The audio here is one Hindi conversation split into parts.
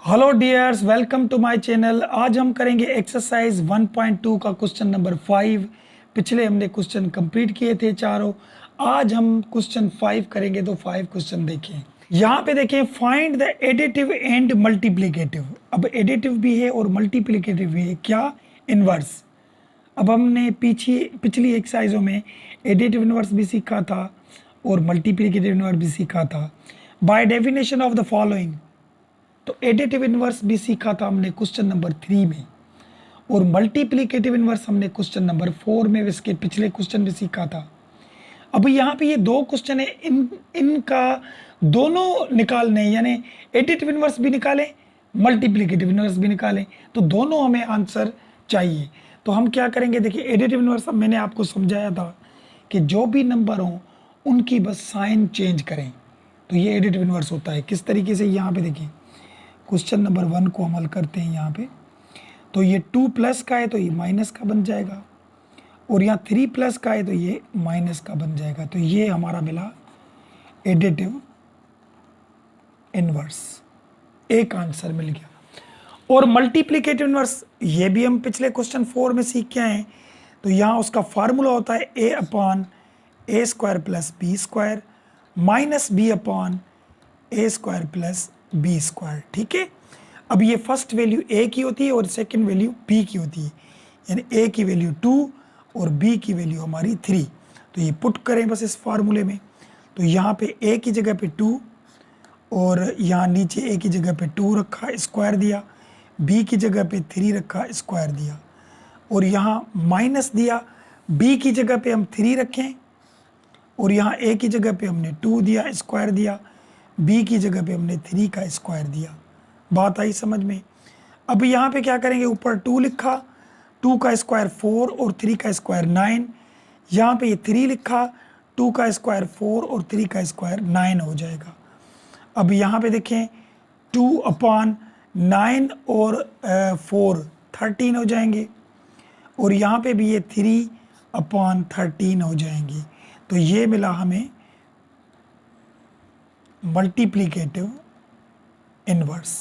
Hello dears, welcome to my channel. आज हम करेंगे एक्सरसाइज 1.2 का क्वेश्चन नंबर 5। पिछले हमने क्वेश्चन कंप्लीट किए थे चारों। आज हम क्वेश्चन 5 करेंगे, तो 5 क्वेश्चन देखें। यहाँ पे देखें, find the additive and multiplicative. अब एडिटिव भी है और मल्टीप्लिकेटिव भी है। क्या? इनवर्स। अब हमने पिछली एक्सरसाइजों में एडिटिव इनवर्स भी सीखा था और मल्टीप्लिकेटिव इनवर्स भी सीखा था। By definition of the following, तो एडिटिव इनवर्स भी सीखा था हमने क्वेश्चन नंबर 3 में, और मल्टीप्लिकेटिव इनवर्स हमने क्वेश्चन नंबर 4 में इसके पिछले क्वेश्चन में सीखा था। अब यहाँ पे ये दो क्वेश्चन है, इनका दोनों निकालने, यानी एडिटिव इनवर्स भी निकालें, मल्टीप्लिकेटिव इनवर्स भी निकालें, तो दोनों हमें आंसर चाहिए। तो हम क्या करेंगे, देखिए एडिटिव इनवर्स मैंने आपको समझाया था कि जो भी नंबर हो उनकी बस साइन चेंज करें, तो ये एडिटिव इनवर्स होता है। किस तरीके से, यहाँ पे देखिए क्वेश्चन नंबर 1 को हम हल करते हैं। यहाँ पे तो ये 2 प्लस का है तो ये माइनस का बन जाएगा, और यहाँ 3 प्लस का है तो ये माइनस का बन जाएगा। तो ये हमारा मिला एडिटिव इनवर्स, एक आंसर मिल गया। और मल्टीप्लिकेटिव इनवर्स, ये भी हम पिछले क्वेश्चन 4 में सीख के आए हैं। तो यहाँ उसका फार्मूला होता है a upon a square plus b square minus b upon a square plus b square. ठीक है। अब ये फर्स्ट वैल्यू a की होती है और सेकंड वैल्यू b की होती है, यानी a की वैल्यू 2 और b की वैल्यू हमारी 3। तो ये पुट करें बस इस फार्मूले में। तो यहाँ पे a की जगह पे 2 और यहाँ नीचे a की जगह पे 2 रखा, स्क्वायर दिया, b की जगह पे 3 रखा, स्क्वायर दिया, और यहाँ माइनस दिया, b की जगह पे हम 3 रखें और यहाँ a की जगह पे हमने 2 दिया, स्क्वायर दिया, b की जगह पे हमने 3 का स्क्वायर दिया। बात आई समझ में? अब यहाँ पे क्या करेंगे, ऊपर 2 लिखा, 2 का स्क्वायर 4 और 3 का स्क्वायर 9। यहाँ पे ये 3 लिखा, 2 का स्क्वायर 4 और 3 का स्क्वायर 9 हो जाएगा। अब यहाँ पे देखें 2 अपॉन 9 और 4 13 हो जाएंगे, और यहाँ पे भी ये 3 अपॉन 13 हो जाएंगे। तो ये मिला हमें मल्टीप्लिकेटिव इनवर्स।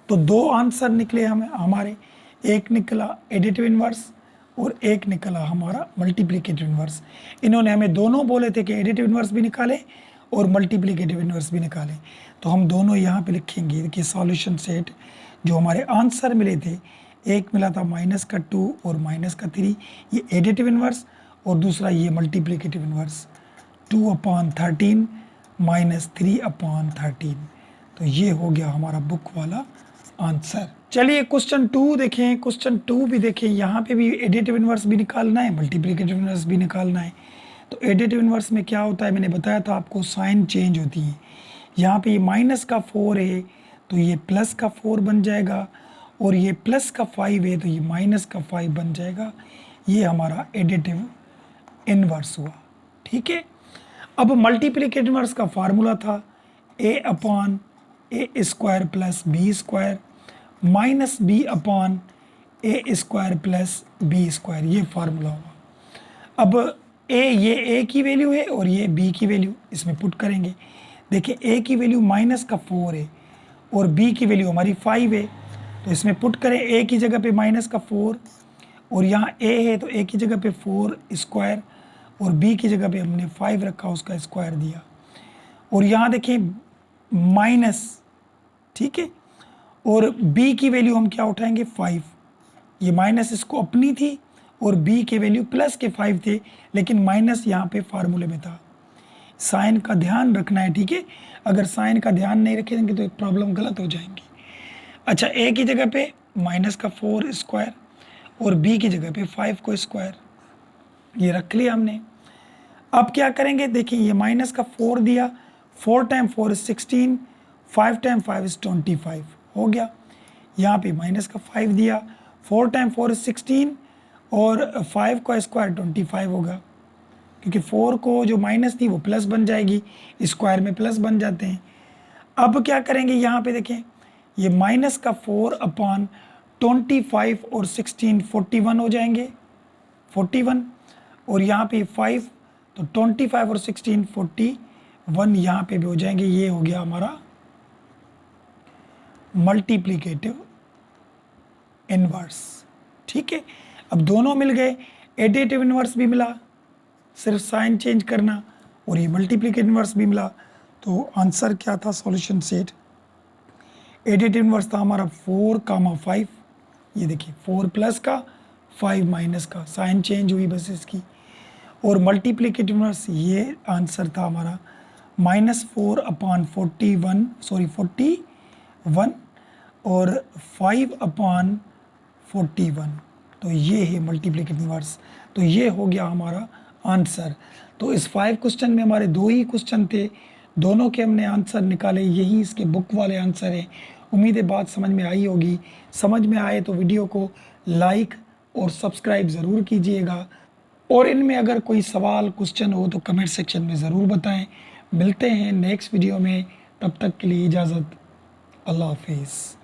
तो दो आंसर निकले हमारे, एक निकला एडिटिव इनवर्स और एक निकला हमारा मल्टीप्लिकेटिव इनवर्स। इन्होंने हमें दोनों बोले थे कि एडिटिव इनवर्स भी निकालें और मल्टीप्लिकेटिव इनवर्स भी निकालें। तो हम दोनों यहाँ पे लिखेंगे कि सॉल्यूशन सेट जो हमारे आंसर मिले थे, एक मिला था माइनस का 2 और माइनस का 3, ये एडिटिव इनवर्स, और दूसरा ये multiplicative inverse 2 upon 13 minus 3 upon 13। तो ये हो गया हमारा बुक वाला आंसर। चलिए क्वेश्चन 2 देखें। क्वेश्चन 2 भी देखें, यहाँ पे भी एडिटिव इनवर्स भी निकालना है, मल्टीप्लिकेटिव इनवर्स भी निकालना है। तो एडिटिव इनवर्स में क्या होता है, मैंने बताया था आपको, साइन चेंज होती है। यहाँ पे ये माइनस का 4 है तो ये प्लस का 4 बन जाएगा, और ये प्लस का 5 है तो ये माइनस का 5 बन जाएगा। ये हमारा एडिटिव इनवर्स हुआ। ठीक है। अब मल्टीप्लिकेटिव इनवर्स का फार्मूला था a upon a square plus b square minus b upon a square plus b square, ये फार्मूला हुआ। अब ये a की वैल्यू है और ये b की वैल्यू, इसमें पुट करेंगे। देखिए a की वैल्यू माइनस का 4 है और b की वैल्यू हमारी 5 है, तो इसमें पुट करें a की जगह पे माइनस का 4, और यहाँ a है तो a की जगह पे 4 स्क्वायर, और b की जगह पे हमने 5 रखा, उसका स्क्वायर दिया, और यहाँ देखें माइनस। ठीक है। और b की वैल्यू हम क्या उठाएंगे, 5। ये माइनस इसको अपनी थी और b की वैल्यू प्लस के 5 थे, लेकिन माइनस यहाँ पे फार्मूले में था। साइन का ध्यान रखना है। ठीक है। अगर साइन का ध्यान नहीं रखेंगे तो प्रॉब्लम गलत हो जाएंगी। अच्छा, a की जगह पे माइनस का 4 स्क्वायर और b की जगह पे 5 को स्क्वायर, ये रख लिया हमने। अब क्या करेंगे, देखिए ये माइनस का 4 दिया, 4 टाइम 4 इज 16, 5 टाइम 5 इज 25 हो गया। यहाँ पे माइनस का 5 दिया, 4 टाइम 4 इज 16 और 5 का स्क्वायर 25 होगा, क्योंकि 4 को जो माइनस थी वो प्लस बन जाएगी, स्क्वायर में प्लस बन जाते हैं। अब क्या करेंगे, यहाँ पे देखें ये माइनस का 4 अपॉन 25 और 16 41 हो जाएंगे, 41, और यहाँ पे 5 तो 25 और 16 41 यहाँ पे भी हो जाएंगे। ये हो गया हमारा मल्टीप्लिकेटिव इनवर्स। ठीक है, अब दोनों मिल गए, एडिटिव इनवर्स भी मिला, सिर्फ साइन चेंज करना, और ये मल्टीप्लिकेटिव इनवर्स भी मिला। तो आंसर क्या था सॉल्यूशन सेट? एडिटिव इनवर्स था हमारा 4, 5, ये देखिए 4 प्लस का 5 माइनस का, साइन चेंज हुई बस इसकी। और मल्टीप्लिकेटिव इनवर्स ये आंसर था हमारा -4/41, सॉरी 41 और 5/41। तो ये है मल्टीप्लिकेटिव इनवर्स। तो ये हो गया हमारा आंसर। तो इस 5 क्वेश्चन में हमारे 2 ही क्वेश्चन थे, दोनों के हमने आंसर निकाले, यही इसके बुक वाले आंसर हैं। उम्मीद है बात समझ में आई होगी। समझ में आए तो वीडियो को लाइक और सब्सक्राइब ज़रूर कीजिएगा, और इनमें अगर कोई सवाल क्वेश्चन हो तो कमेंट सेक्शन में ज़रूर बताएं। मिलते हैं नेक्स्ट वीडियो में, तब तक के लिए इजाज़त, अल्लाह हाफिज़।